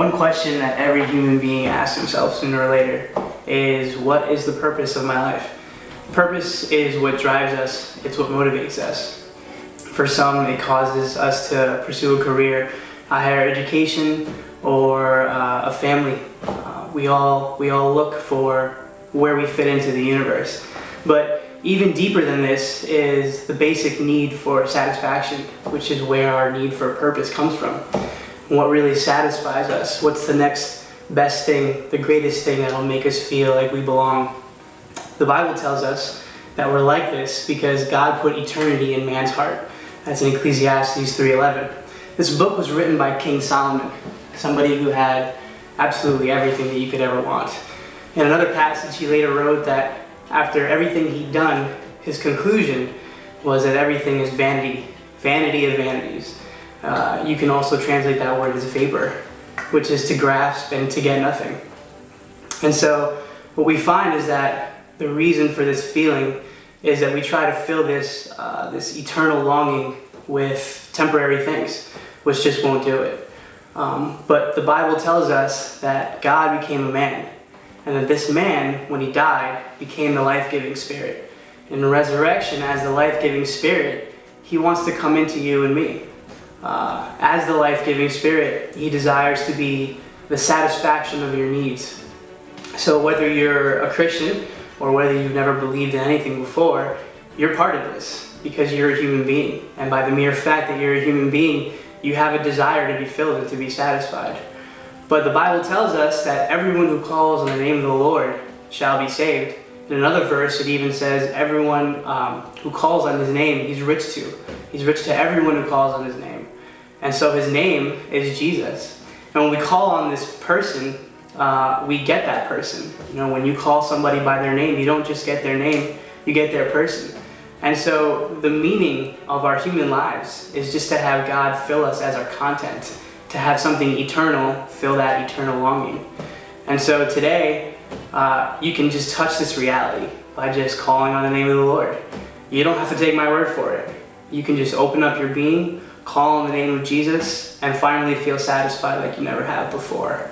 One question that every human being asks himself sooner or later is, what is the purpose of my life? Purpose is what drives us. It's what motivates us. For some, it causes us to pursue a career, a higher education, or a family. We all look for where we fit into the universe. But even deeper than this is the basic need for satisfaction, which is where our need for purpose comes from. What really satisfies us? What's the next best thing, the greatest thing that'll make us feel like we belong? The Bible tells us that we're like this because God put eternity in man's heart. That's in Ecclesiastes 3:11. This book was written by King Solomon, somebody who had absolutely everything that you could ever want. In another passage, he later wrote that after everything he'd done, his conclusion was that everything is vanity, vanity of vanities. You can also translate that word as vapor, which is to grasp and to get nothing. And so what we find is that the reason for this feeling is that we try to fill this eternal longing with temporary things, which just won't do it. But the Bible tells us that God became a man, and that this man, when he died, became the life-giving Spirit. In resurrection, as the life-giving Spirit, he wants to come into you and me. As the life-giving Spirit, he desires to be the satisfaction of your needs. So whether you're a Christian or whether you've never believed in anything before, you're part of this because you're a human being. And by the mere fact that you're a human being, you have a desire to be filled and to be satisfied. But the Bible tells us that everyone who calls on the name of the Lord shall be saved. In another verse, it even says everyone who calls on his name, he's rich to. He's rich to everyone who calls on his name. And so his name is Jesus. And when we call on this person, we get that person. You know, when you call somebody by their name, you don't just get their name, you get their person. And so the meaning of our human lives is just to have God fill us as our content, to have something eternal fill that eternal longing. And so today, you can just touch this reality by just calling on the name of the Lord. You don't have to take my word for it. You can just open up your being, call on the name of Jesus, and finally feel satisfied like you never have before.